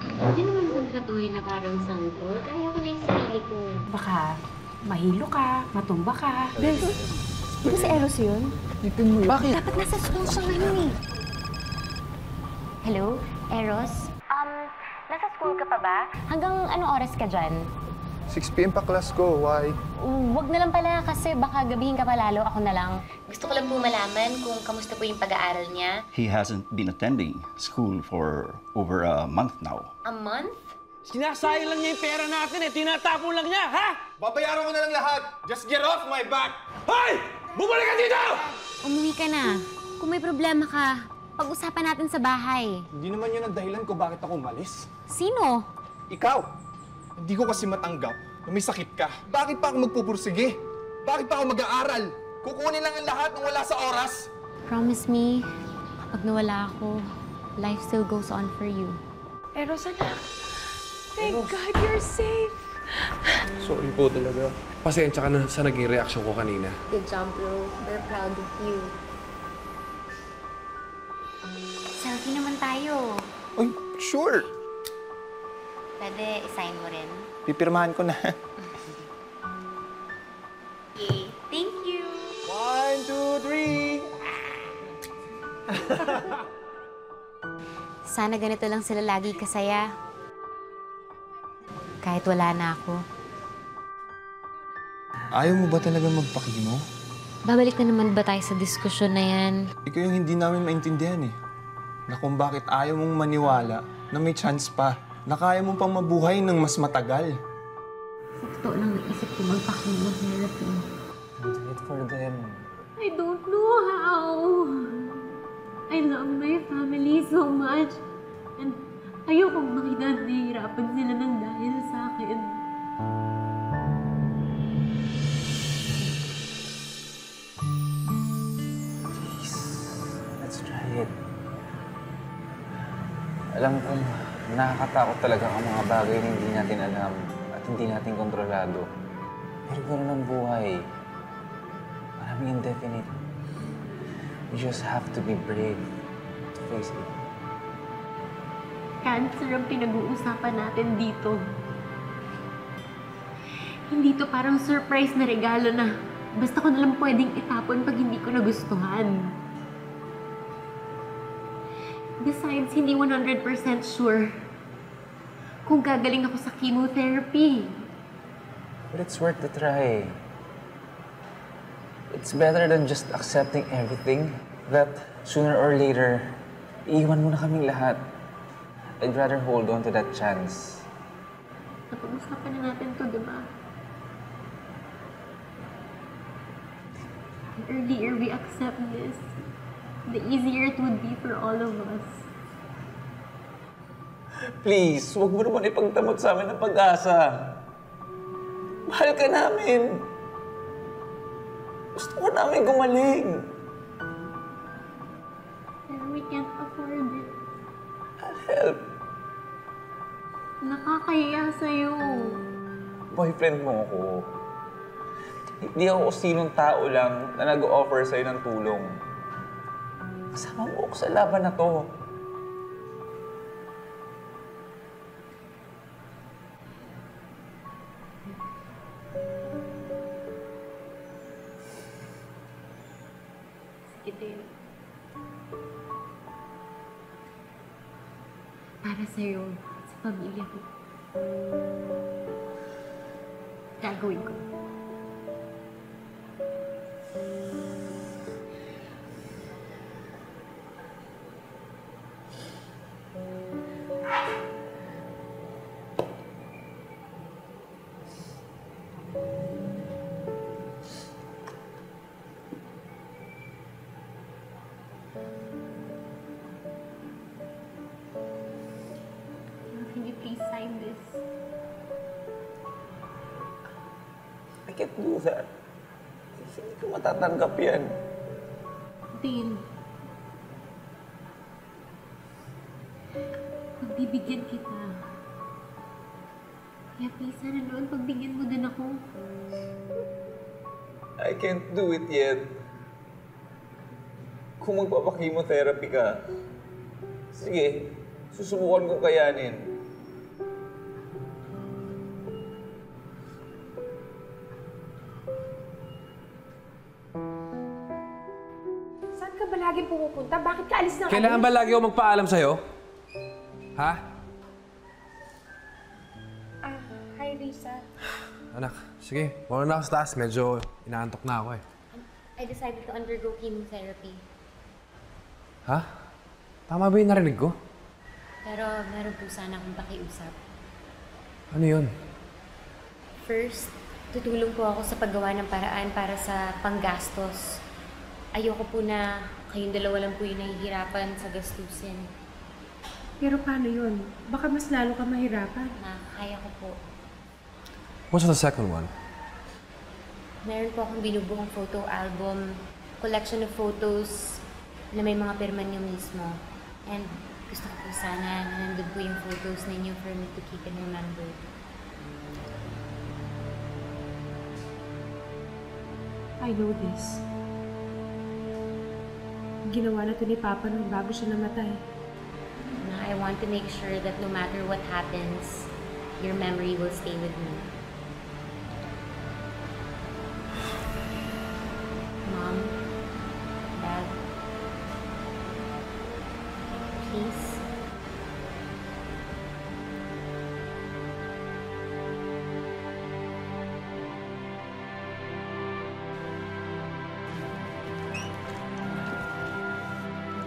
Hindi naman kontratuhin na parang sangkot. Ayaw ko na yung sarili ko. Baka mahilo ka, matumba ka. Bes, di ba si Eros yun? Ipin mo yun. Bakit? Dapat nasa school siya ngayon eh. Hello, Eros? Nasa school ka pa ba? Hanggang anong oras ka dyan? 6 p.m. pa class ko. Why? Wag na lang pala kasi baka gabihin ka pa lalo. Ako na lang. Gusto ko lang po malaman kung kamusta po yung pag-aaral niya. He hasn't been attending school for over a month now. A month? Sinasayang lang niya yung pera natin eh. Tinatapon lang niya, ha? Babayaran ko na lang lahat. Just get off my back! Hoy! Bumalik ka dito! Umuwi ka na. Kung may problema ka, pag-usapan natin sa bahay. Hindi naman yun ang dahilan ko bakit ako umalis. Sino? Ikaw! Hindi ko kasi matanggap na may sakit ka. Bakit pa ako magpupursige? Bakit pa ako mag-aaral? Kukunin lang ang lahat nang wala sa oras? Promise me, kapag nawala ako, life still goes on for you. Eros, anak. Thank God you're safe. Sorry po talaga. Pasensya ka na sa naging reaksyon ko kanina. Good job, bro. We're proud of you. Selfie naman tayo. Ay, sure. Pwede i-sign mo rin. Pipirmahan ko na. Okay. Thank you. 1, 2, 3. Sana ganito lang sila lagi kasaya. Kahit wala na ako. Ayaw mo ba talaga magpakimo? Babalik na naman ba tayo sa diskusyon na yan? Ikaw yung hindi namin maintindihan eh. Na kung bakit ayaw mong maniwala na may chance pa. Na kaya mo pang mabuhay ng mas matagal. Sa totoo lang naisip ko magpa-chemotherapy. Do it for them. I don't know how. I love my family so much. And ayokong makita na nahihirapan sila ng dahil sa akin. Please, let's try it. Alam ko, nakakatakot talaga ang mga bagay na hindi natin alam at hindi natin kontrolado. Pero gano'n ang buhay. Maraming indefinite. We just have to be brave to face it. Cancer ang pinag-uusapan natin dito. Hindi to parang surprise na regalo na basta ko nalang pwedeng itapon pag hindi ko nagustuhan. Besides, hindi 100% sure kung gagaling ako sa chemotherapy. But it's worth the try. It's better than just accepting everything that sooner or later, iiwan mo na kaming lahat. I'd rather hold on to that chance. Napag-usapan na natin to, di ba? The earlier we accept this, the easier it would be for all of us. Please, huwag mo naman ipagdamot sa amin ng pag-asa. Mahal ka namin. Gusto ko namin gumaling. Pero we can't afford it. I'll help. Nakakahiya sa'yo. Boyfriend mo ako. Hindi ako sinong tao lang na nag-offer sa'yo ng tulong. Kasama mo ako sa laban na to. Ito yun. Para sa'yo, sa pamilya ko. Gagawin ko. Can you please sign this? I can't do that. Hindi ko matatanggap yan. Dale. Pagbibigyan kita. Kaya please, sana noon pagbigyan mo din ako. I can't do it yet. Kung magpapakimotherapy ka, sige, susubukan kong kayanin. pumupunta? Bakit ka alis na Kailangan ba lagi ako magpaalam sa'yo? Ha? Hi, Risa. Anak, sige. Muna na ako sa taas. Medyo inaantok na ako eh. I decided to undergo chemotherapy. Ha? Tama ba yung narinig ko? Pero meron po sana akong pakiusap. Ano yun? First, tutulong po ako sa paggawa ng paraan para sa panggastos. Ayoko po na kayong dalawa lang po yung nahihirapan sa gastusin. Pero paano yun? Baka mas lalo ka mahirapan. Kaya ko po. What's the second one? Meron po akong binubuong photo album, collection of photos na may mga pirma niyo mismo. And gusto ko po sana na nandun po yung photos ninyo for me to keep and remember. I know this. Ginawa na to ni Papa nung bago siya namatay. Na I want to make sure that no matter what happens, your memory will stay with me. Mom, Dad, please.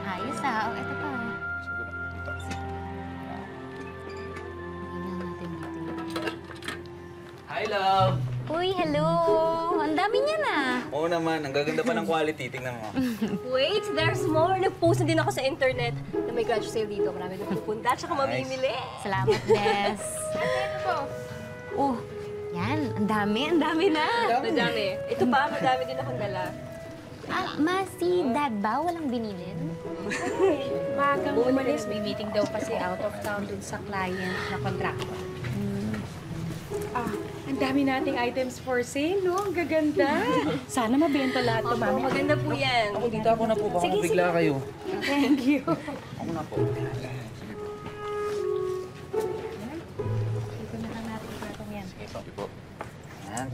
Ayos ah. Ito pa. Tingnan natin dito. Hi, love! Uy, hello! Ang dami niya na. Oo naman, ang gaganda pa ng quality. Tingnan mo. Wait, there's more. Nag-post na din ako sa internet na may garage sale dito. Marami na pupunta at saka mamimili. Salamat, Bes. Ito po. Oh, yan. Ang dami na. Madami. Ito pa, madami din akong dala. Ma, si Dad ba? Walang binilin? Magang umalis. May meeting daw kasi out of town dun sa client na contractor. Ang dami nating items for sale, no? Ang gaganda. Sana mabenta lahat to, Mami. Maganda po yan. Ako dito ako na po, baka mabigla kayo. Thank you. Ako na po. Ito na lang natin yung patong yan. Sige po. Yan.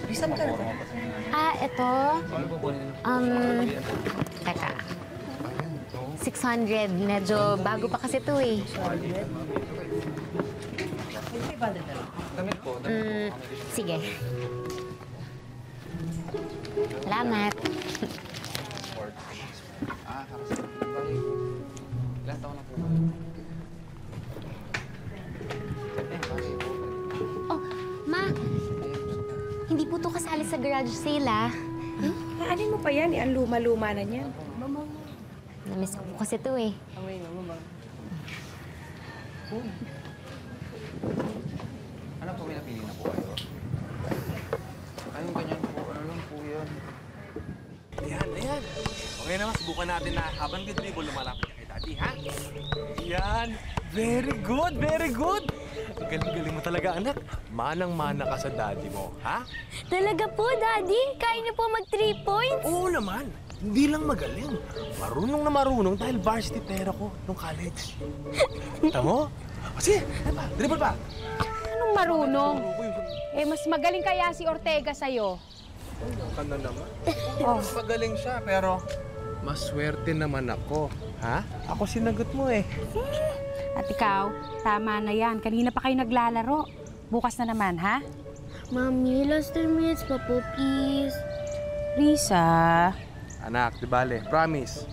Bisan ka na ba? Ito. Teka. 600. Medyo bago pa kasi ito eh. Damit po. Sige. Salamat. Ilan taon na po? Oh, Ma. Hindi po to kasali sa garage sale, ah. Aanin mo pa yan? Ang luma-luma na niyan. Namiss ko po kasi ito eh. Ano po, may napili na po kayo? Ayun, ganyan po. Ano lang po yan? Ayan. Okay naman, subukan natin na habang good people lumalapit ka kay Daddy, ha? Yan. Very good, very good. Ang galing-galing mo talaga, anak. Manang-mana ka sa daddy mo, ha? Talaga po, Daddy? Kaya niyo po mag 3 points? Oo naman. Hindi lang magaling. Marunong na marunong dahil varsity player ako nung college. Tamo? Sige, dribble pa. Anong marunong? Eh, mas magaling kaya si Ortega sa'yo. Ka na naman. Mas magaling siya, pero maswerte naman ako. Ha? Ako sinagot mo eh. At ikaw, tama na yan. Kanina pa kayo naglalaro. Bukas na naman, ha? Mami, last 10 minutes pa po, please. Risa. Anak, di bale. Promise.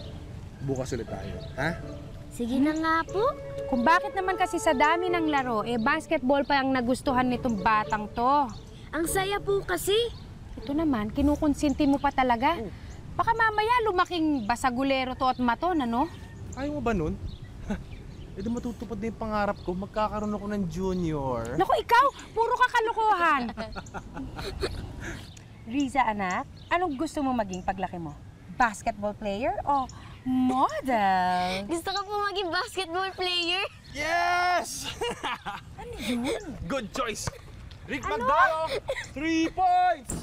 Bukas ulit tayo, ha? Sige na nga po. Kung bakit naman kasi sa dami ng laro, basketball pa ang nagustuhan nitong batang to. Ang saya po kasi. Ito naman, kinukonsinti mo pa talaga. Baka mamaya lumaking basagulero to at maton, ano? Ayaw mo ba nun? Eh, di matutupad na yung pangarap ko. Magkakaroon ako ng junior. Naku, ikaw! Puro ka kalokohan! Riza, anak, anong gusto mo maging paglaki mo? Basketball player o model? Gusto ko po maging basketball player. Yes! Ano yun? Good choice. Rick Magdalo, 3 points!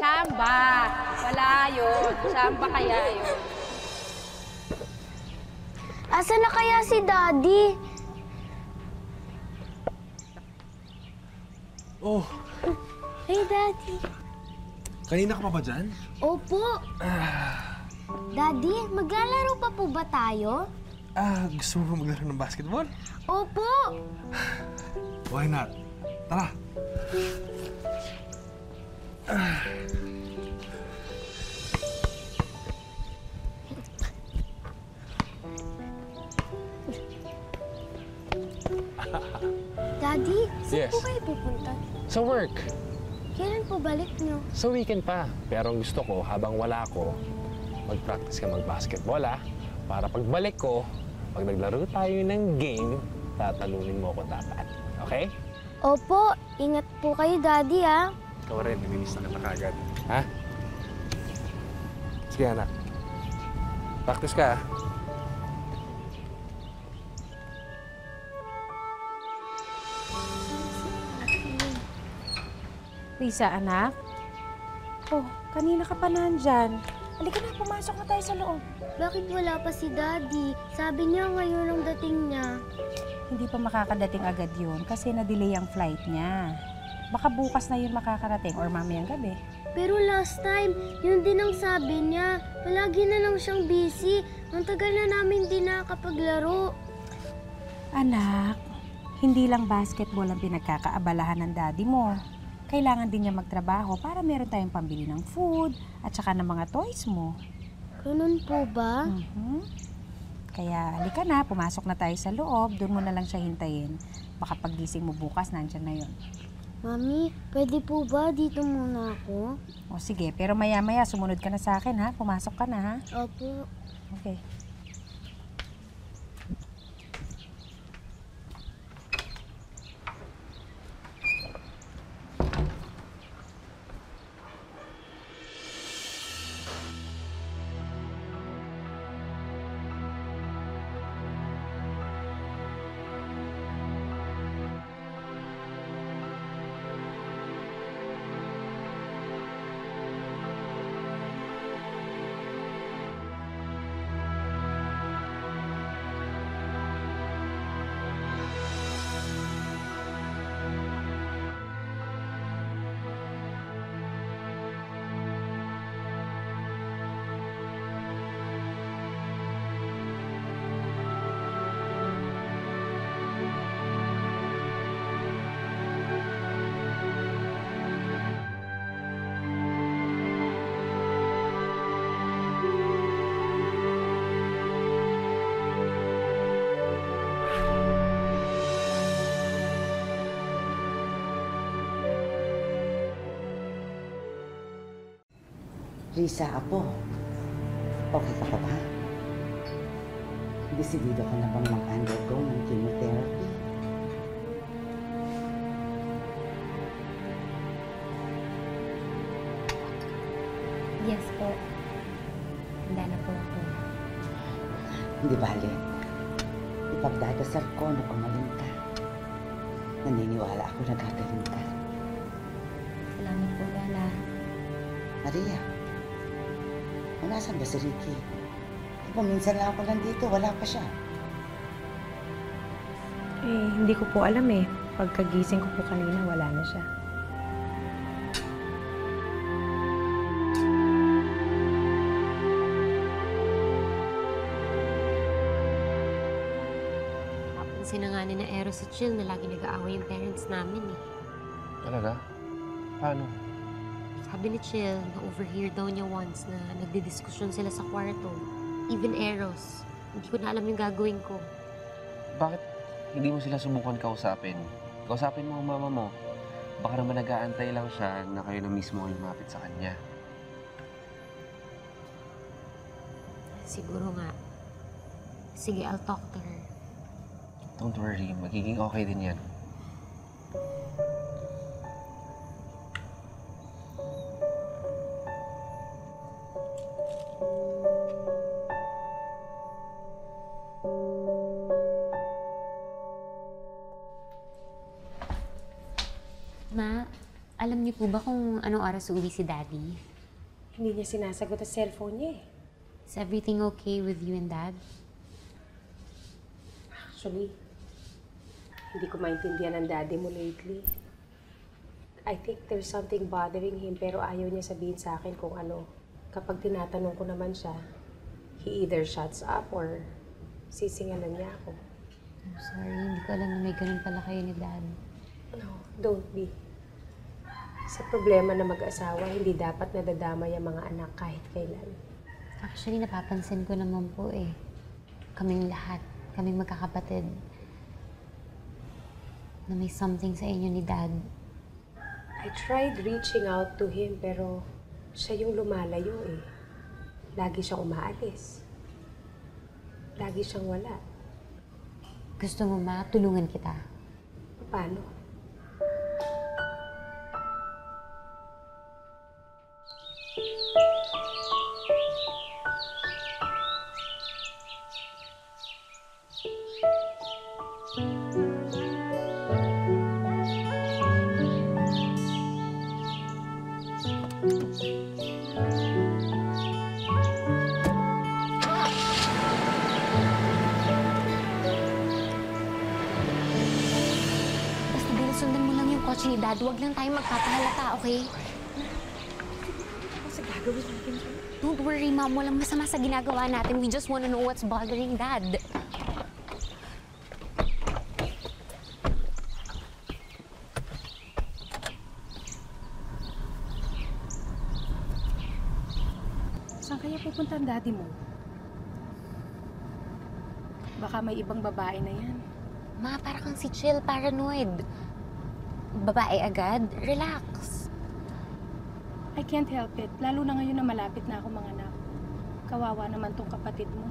Chamba! Wala yun. Chamba kaya yun. Asa na kaya si Daddy? Oh, Hey, Daddy. kanina ka pa ba dyan? Opo. Daddy, maglalaro pa po ba tayo? Gusto mo ba maglaro ng basketball? Opo! Why not? Tara! Daddy, saan Yes. po kayo pupunta? Sa work. Kailan po balik nyo? Sa weekend pa. Pero ang gusto ko, habang wala ko, mag-practice ka mag-basketball, para pagbalik ko, pag naglaro tayo ng game, tatalunin mo ko dapat. Okay? Opo, ingat po kayo, Daddy, ha? Ikaw rin, namimiss na kita kagad. Ha? Sige, anak. Practice ka, ha? Risa, anak? Oh, kanina ka pa nandyan. Halika na, pumasok na tayo sa loob. Bakit wala pa si Daddy? Sabi niya ngayon ang dating niya. Hindi pa makakadating agad yun kasi na-delay ang flight niya. Baka bukas na yun makakarating or mamayang gabi. Pero last time, yun din ang sabi niya. Palagi na lang siyang busy. Ang tagal na namin di nakakapaglaro. Anak, hindi lang basketball ang pinagkakaabalahan ng daddy mo. Kailangan din niya magtrabaho para meron tayong pambili ng food at saka ng mga toys mo. Ganun po ba? Kaya halika na, pumasok na tayo sa loob. Doon mo na lang siya hintayin. Baka pagising mo bukas, nandyan na yun. Mami, pwede po ba dito muna ako? O sige, pero maya-maya sumunod ka na sa akin, ha? Pumasok ka na, ha? Opo. Okay. Risa, apo. Okay ka pa ba? Desidido ka na bang mag-undergo ng chemotherapy? Yes po. Handa na po ako. Hindi bale. Ipagdadasal ko na gumaling ka. Naniniwala ako na gagaling ka. Salamat po, Lola. Maria, nasaan ba si Ricky? Diba minsan lang ako nandito, wala pa siya. Eh, hindi ko po alam eh. Pagkagising ko po kanina, wala na siya. Napansin na nga ni na Eros at Chill na lagi nag-aaway yung parents namin eh. Talaga? Paano? Sabi ni Chill, na-overhear daw niya once na nagdidiskusyon sila sa kwarto. Even Eros. Hindi ko na alam yung gagawin ko. Bakit hindi mo sila subukan kausapin? Kausapin mo ang mama mo. Baka naman nag-aantay lang siya na kayo na mismo ang lumapit sa kanya. Siguro nga. Sige, I'll talk to her. Don't worry, magiging okay din yan. Ma, alam niyo po ba kung anong oras uuwi si Daddy? Hindi niya sinasagot ang cellphone niya eh. Is everything okay with you and Dad? Actually, hindi ko maintindihan ang daddy mo lately. I think there's something bothering him pero ayaw niya sabihin sa akin kung ano. Kapag tinatanong ko naman siya, he either shuts up or sisingalan niya ako. I'm sorry, hindi ko alam na may ganun pala kayo ni Dad. No, don't be. Sa problema na mag-asawa, hindi dapat nadadamay ang mga anak kahit kailan. Actually, napapansin ko naman po eh. Kaming lahat, kaming magkakapatid, na may something sa inyo ni Dad. I tried reaching out to him pero siya yung lumalayo eh. Lagi siyang umaalis. Lagi siyang wala. Gusto mo matulungan kita? Paano? Sundan mo lang yung kotse ni Dad. Huwag lang tayo magpapahalata, okay? Ano sa gagawin natin? Don't worry, Mom. Walang masama sa ginagawa natin. We just wanna know what's bothering Dad. Saan kaya pupunta ang daddy mo? Baka may ibang babae na yan. Ma, para kang si Chill, paranoid. Babae agad? Relax. I can't help it. Lalo na ngayon na malapit na ako manganak. Kawawa naman tong kapatid mo.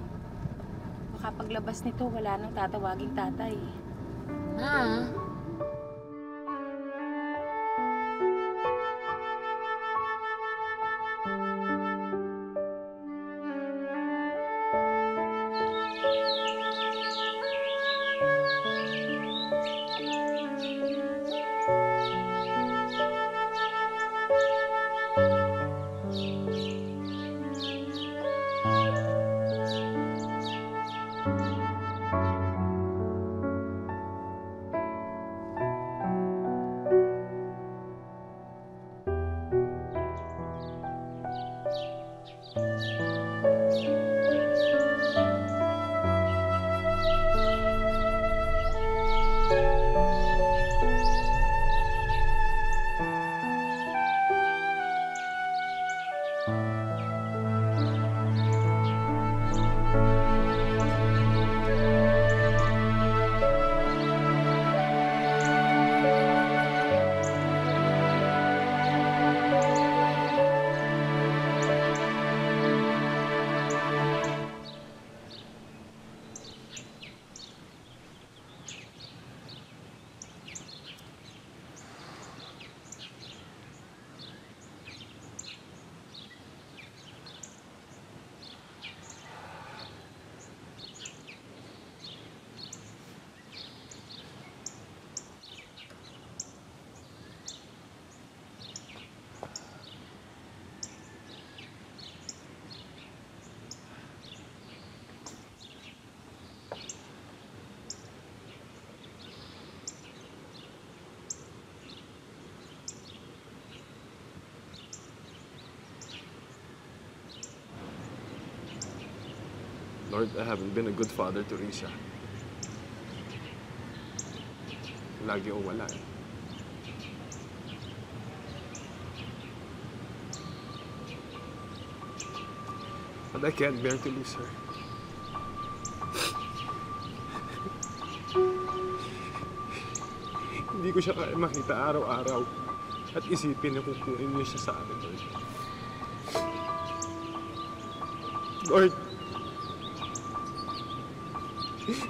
Baka paglabas nito, wala nang tatawaging tatay. Ma? Lord, I haven't been a good father to Risha. Lagi akong wala eh. But I can't bear to lose her. Hindi ko siya kaya makita araw-araw at isipin na kukunin niyo siya sa akin, Lord. Lord,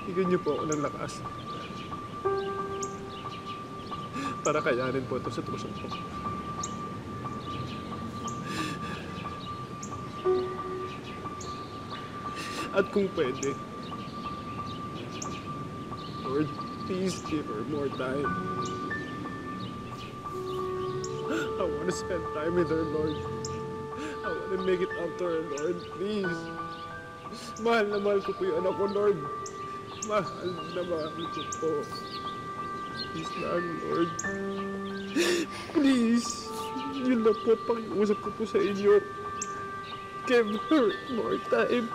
bigyan niyo po ako ng lakas para kayanin po ito sa tusok ko. At kung pwede, Lord, please give her more time. I want to spend time with her, Lord. I want to make it up to her, Lord. Please. Mahal na mahal ko po yung anak ko, Lord. Mahal na mahal ko po. Please lang, Lord. Please. Yun lang po, pakiusap ko po sa inyo. Give her more time.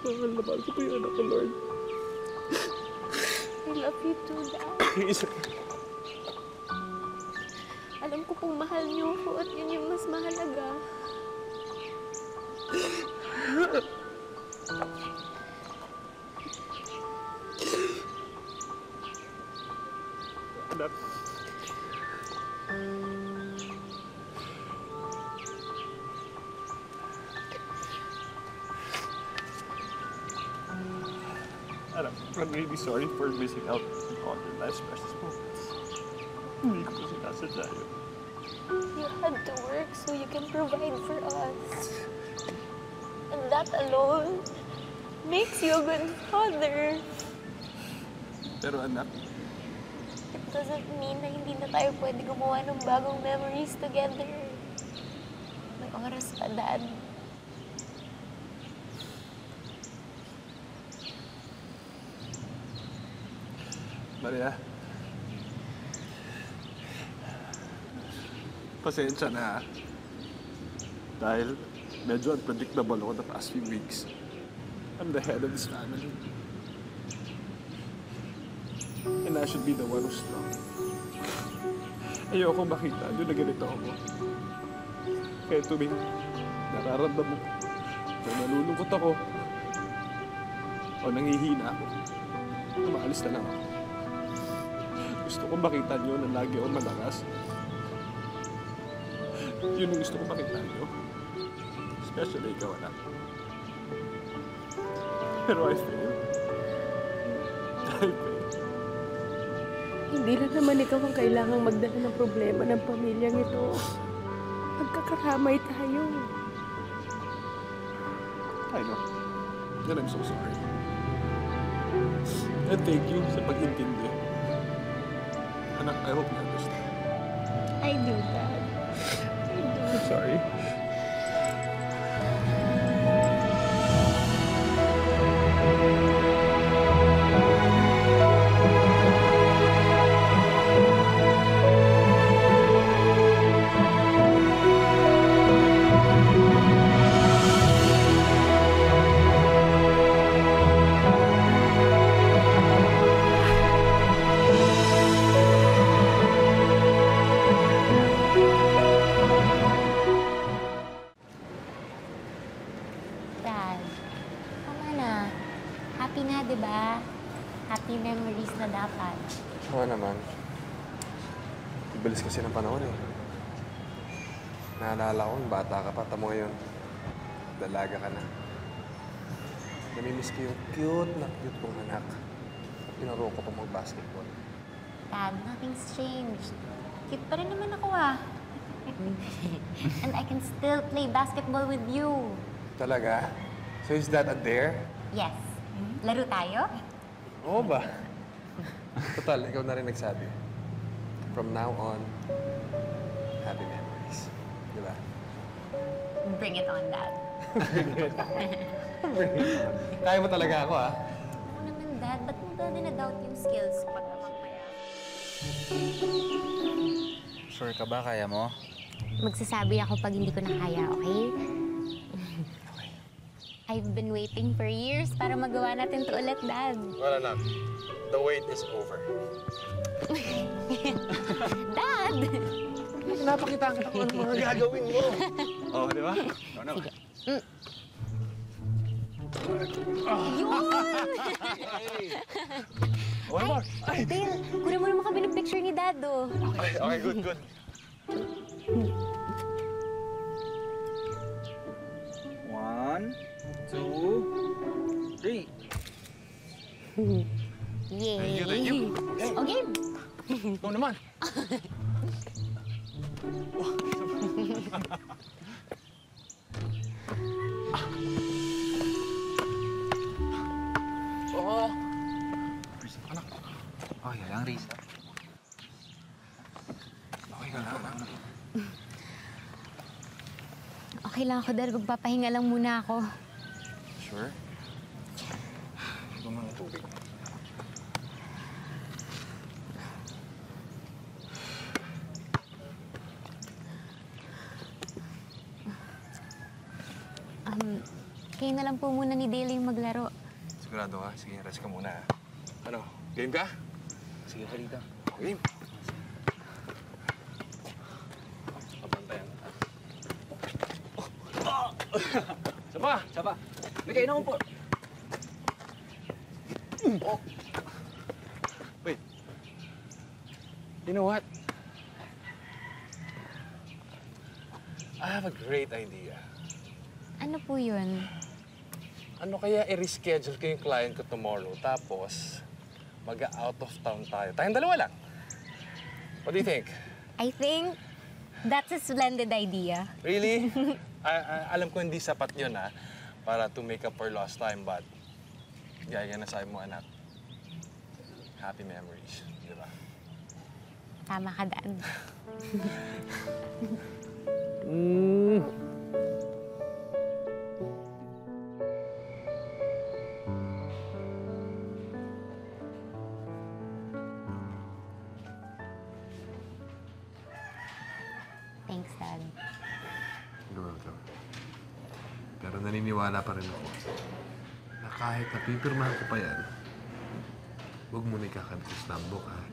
Mahal na mahal ko po yung anak ko, Lord. I love you too, Dad. Alam ko pong mahal niyo ako at yun yung mas mahalaga. Anak. Anak, I'm really sorry for missing out on all your life's precious moments. Hindi ko po sinasadya yun. You had to work so you can provide for us. And that alone makes you a good father. Pero anak, It doesn't mean na hindi na tayo pwede gumawa ng bagong memories together. May oras pa, Dad. Maria, pasensya na. Dahil medyo unpredictable ako the past few weeks. I'm the head of this family. And I should be the one who's strong. Ayoko makita doon na ganito ako. Kaya tuwing nararamdaman ko, o nalulungkot ako, o nangihina ako, umaalis na lang ako. Gusto ko makita niyo na lagi akong malakas. Yun ang gusto ko makita niyo. Especially ikaw, anak. Pero I failed. I failed. Hindi lang naman ikaw ang kailangang magdala ng problema ng pamilyang ito. Magkakaramay tayo. I know. And I'm so sorry. And thank you sa pag-intindi. Anak, I hope you understand. I do, Dad. I'm sorry. Dad, tama na. Happy na, di ba? Happy memories na dapat. Oo naman. Ibalis kasi ng panahon eh. Naalala ko, bata ka pa, tamo ngayon. Dalaga ka na. Namimiss ko yung cute kong anak. Pinaro ko pang mag-basketball. Dad, nothing's changed. Cute pa rin naman ako ah. And I can still play basketball with you. Talaga? So is that a dare? Yes. Laro tayo? Oo ba? Total, ikaw na rin nagsabi. From now on, happy memories. Di ba? Bring it on, Dad. Kaya mo talaga ako, ah. Ako naman, Dad. Ba't mo ba na-doubt yung skills ko? Sure ka ba? Kaya mo? Magsasabi ako pag hindi ko na kaya, okay? I've been waiting for years para magawa natin to ulit, Dad. Well, anak. The wait is over. Dad! Pinapakita kita kung ano mga gagawin mo. Oh, di ba? Sige. Yun! One more. Ay, Dale, kunin mo naman kami ng picture ni Dad, oh. Okay, good. One, two, three. Yay! Thank you. Okay. Ikaw naman. Oo. Risa, anak. Okay ka lang, Risa. Okay ka lang, anak. Okay lang ako, Dad. Magpapahinga lang muna ako. Sure? Ito mga tubig. kayo na lang po muna ni Dale yung maglaro. Sigurado ka? Sige, rest ka muna. Ano, game ka? Sige, Kalita. Game. Pabantayan. Saba! Saba! May kayo na po. Oh. Wait. You know what? I have a great idea. Ano po yun? Ano kaya i-reschedule ko yung client ko tomorrow, tapos mag-out of town tayo. Tayong dalawa lang. What do you think? I think that's a splendid idea. Really? Alam ko hindi sapat yun, ha? Para to make up for lost time, but gaya na sabi mo, anak. Happy memories, di ba? Tama ka, Dad. Thanks, Dad. You're welcome. Pero naniniwala pa rin ako na kahit napipirmahan ko pa yan, huwag mo na ikakabit sa slam book, ha?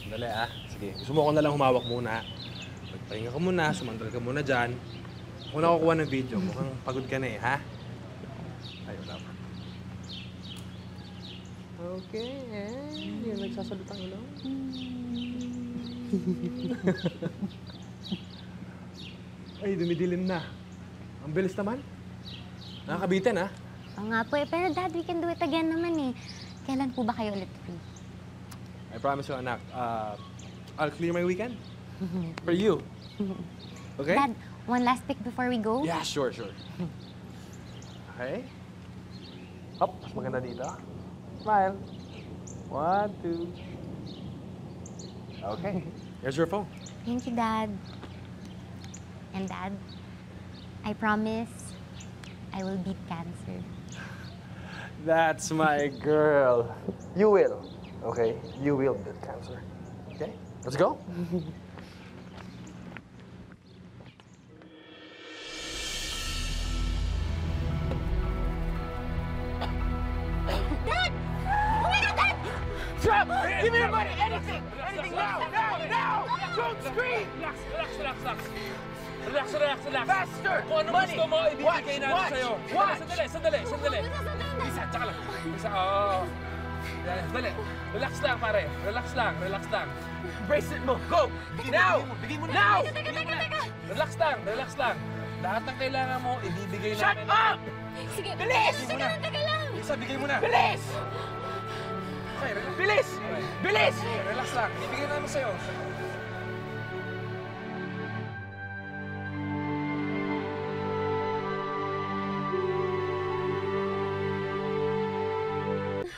Dali, ah. Sige, gusto mo ako na lang humawak muna. Magpahinga ka muna, sumandal ka muna dyan. Kung nakukuha ng video, mukhang pagod ka na eh, ha? Ayun lang. Okay, eh. Yung nagsasalita ng ulo. Ay, dumidilim na. Ang bilis naman. Nakakabitin, ha? Oo nga po eh. Pero Dad, we can do it again naman eh. Kailan po ba kayo ulit free? I promise you, anak. I'll clear my weekend. For you. Okay? Dad, one last pic before we go? Yeah, sure. Okay. Up, mas maganda dito. Smile. 1, 2. Okay. Here's your phone. Thank you, Dad. And Dad, I promise I will beat cancer. That's my girl. You will. Okay? You will beat cancer. Okay? Let's go. Dad! Oh my God, Dad! Stop! Give me your money! Anything! Anything now! Now! Don't scream! Relax. Faster! Kung ano Money! gusto mo, ibibigay namin Watch! sa'yo. Watch! Sandali. Isa, tsaka lang. Isa, oo. Yan, sandali. Relax lang, pare. Relax lang. Bracelet mo! Go! Now! Bigay mo na. Now! Relax lang. Lahat ng kailangan mo, ibibigay Shut namin. up! Sige, Bilis! teka lang. Isa, bigay mo na. Bilis! Okay, relax. Bilis! Bilis! Okay, relax lang. Ibibigay namin sa'yo.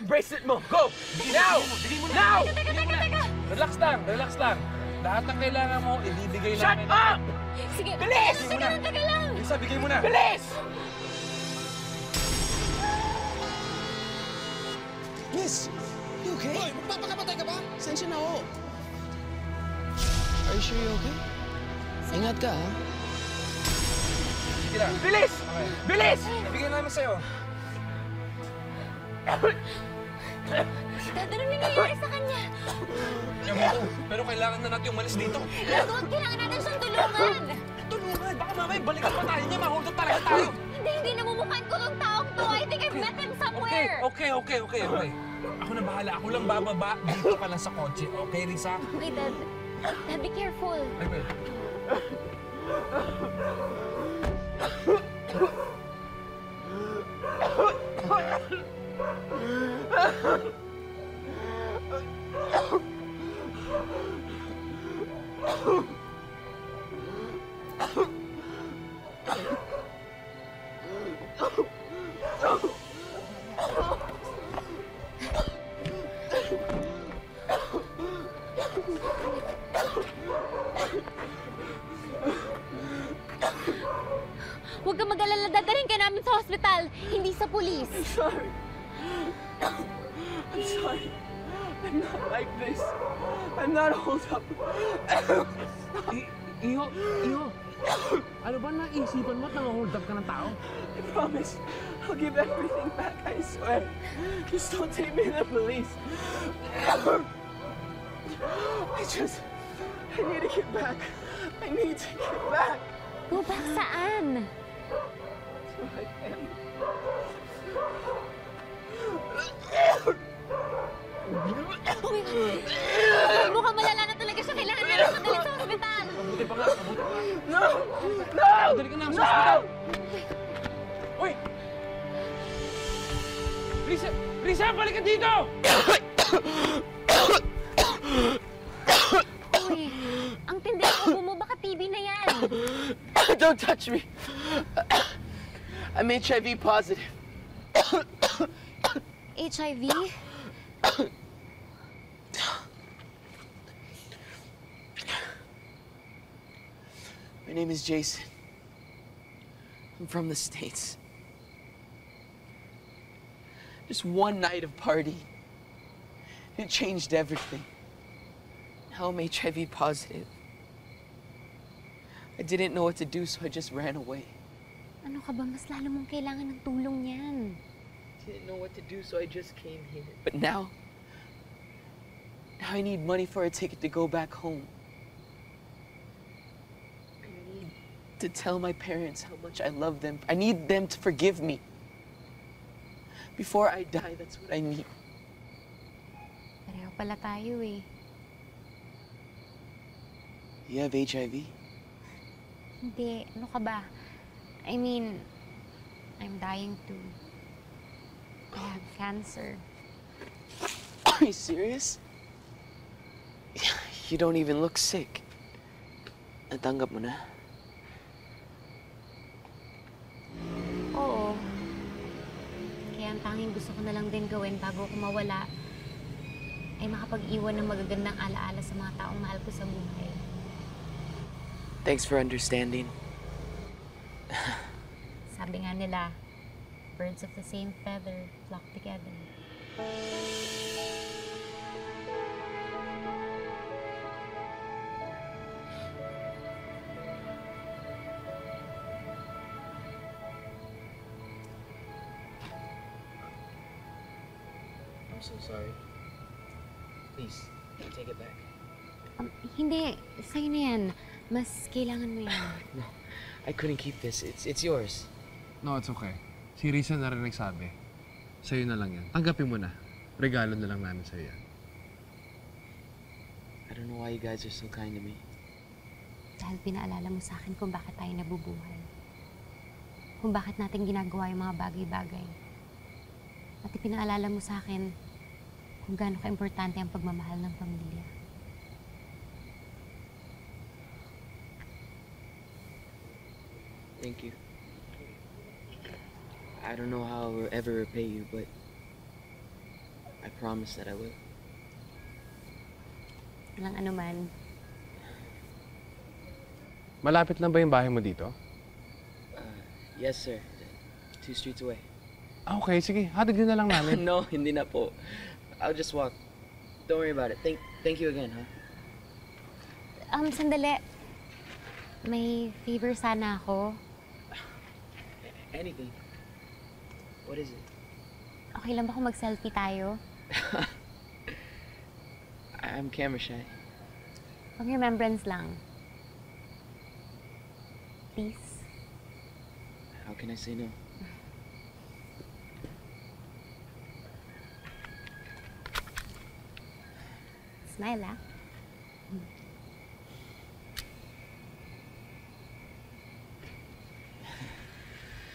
Bracelet mo! Go! Now! Now! Relax lang. Lahat ng kailangan mo, ibibigay Shut namin. up! Sige, Bilis! teka lang. Isa, bigay mo na. Bilis! Miss! You okay? Hoy, magpapakapatay ka ba? Sensya na ako. Are you sure you're okay? Ingat ka, ha? Sige lang. Bilis! Okay. Bilis! Ibigay namin sa'yo. Dad, ano nangyayari sa kanya? Pero kailangan na natin umalis dito. Lagot, kailangan natin siyang tulungan. Tulungan! Baka mamaya balikan pa tayo niya. Mahold up talaga tayo. Hindi namumukhaan ko ng taong to. I think I've met him somewhere. Okay. Ako na bahala. Ako lang bababa. Dito ka lang sa kotse. Okay, Risa? Okay, Dad. Dad, be careful. I will. Huwag kang mag-alala. Dadalhin ka namin sa hospital. Hindi sa pulis. I'm sorry. I'm not like this. I'm not hold up. Iho! Ano ba naisipan mo at nang-hold up ka ng tao? I promise. I'll give everything back. I swear. Just don't take me to the police. I need to get back. I need to get back. Go back saan? To my family. Oh my God. Mukhang malala na talaga siya. Kailangan namin siya dalhin sa hospital. Mabuti pa nga. No! No! Dali ka namin sa hospital. Uy! Risa, balik ka dito! Uy, ang tindi ng ubo mo. Baka TB na yan. Don't touch me. I'm HIV positive. HIV? My name is Jason. I'm from the States. Just one night of party. It changed everything. Now I'm HIV positive. I didn't know what to do, so I just ran away. Ano ka ba? Mas lalo mong kailangan ng tulong yan. Didn't know what to do, so I just came here. But now I need money for a ticket to go back home. I need to tell my parents how much I love them. I need them to forgive me. Before I die, that's what I need. Pareho pala tayo eh. You have HIV? Hindi. Ano ka ba? I mean, I'm dying to. I have cancer. Are you serious? You don't even look sick. Natanggap mo na? Oo. Kaya ang tanging gusto ko na lang din gawin bago ako mawala ay makapag-iwan ng magagandang alaala sa mga taong mahal ko sa buhay. Thanks for understanding. Sabi nga nila, birds of the same feather flock together. I'm so sorry. Please, take it back. Hindi, sa'yo na yan. Mas kailangan mo yan. No, I couldn't keep this. It's yours. No, it's okay. Si Risa na rin nagsabi. Sa'yo na lang yan. Tanggapin mo na. Regalo na lang namin sa'yo yan. I don't know why you guys are so kind to me. Dahil pinaalala mo sa akin kung bakit tayo nabubuhay. Kung bakit natin ginagawa yung mga bagay-bagay. At ipinaalala mo sa akin kung gaano ka-importante ang pagmamahal ng pamilya. Thank you. I don't know how I'll ever repay you, but I promise that I will. Walang anuman. Malapit lang ba yung bahay mo dito? Yes, sir. 2 streets away. Okay, sige. Hatid din na lang namin. No, hindi na po. I'll just walk. Don't worry about it. Thank you again, huh? Sandali. May favor sana ako. Anything. What is it? Okay lang ba kung mag-selfie tayo? I'm camera shy. Pang remembrance lang. Please? How can I say no? Smile, ah.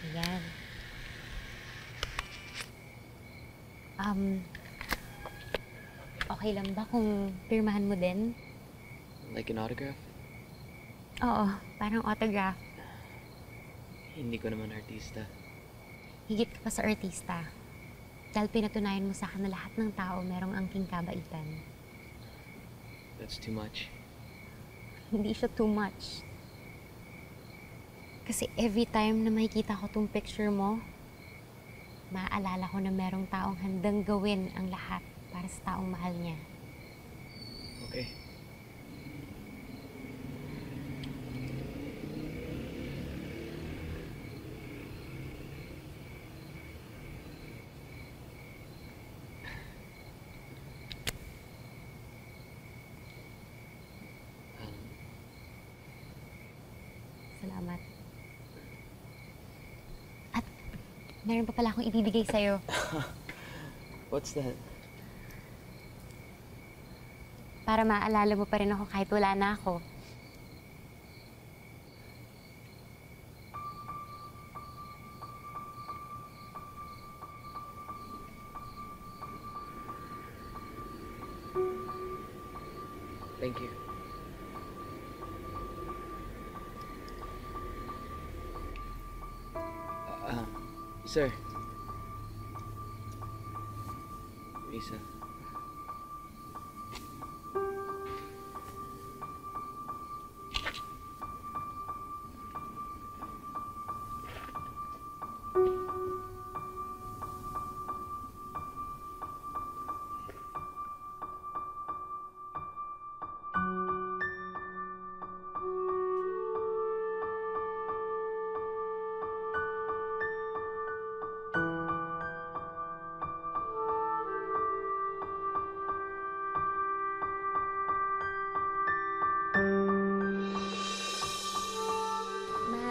Ayan. Okay lang ba kung pirmahan mo din? Like an autograph? Oo, parang autograph. Hindi ko naman artista. Higit ka pa sa artista. Dahil pinatunayan mo sa akin na lahat ng tao merong angking kabaitan. That's too much. Hindi siya too much. Kasi every time na makikita ko tong picture mo, maaalala ko na merong taong handang gawin ang lahat para sa taong mahal niya. Okay. Salamat. At meron pa pala akong ibibigay sa'yo. What's that? Para maalala mo pa rin ako kahit wala na ako. Thank you. Sir. Risa.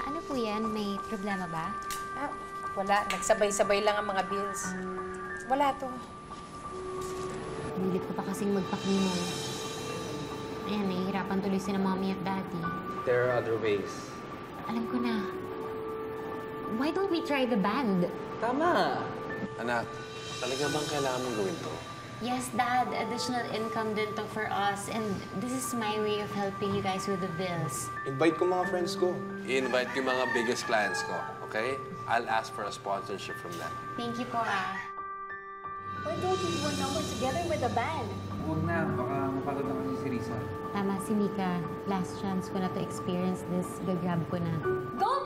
Ano po yan? May problema ba? Wala. Nagsabay-sabay lang ang mga bills. Wala to. Pilit ko pa kasing magpa-chemo. Ayan, nahihirapan tuloy si na mommy at daddy. There are other ways. Alam ko na. Why don't we try the band? Tama! Anak, talaga bang kailangan mong gawin to? Yes, Dad. Additional income din to for us. And this is my way of helping you guys with the bills. Invite ko mga friends ko. I-invite ko yung mga biggest clients ko, okay? I'll ask for a sponsorship from them. Thank you po, Why don't we do a number together with the band? Huwag na, baka mapagod na kasi si Risa. Tama si Mika. Last chance ko na to experience this. Gagrab ko na. Go,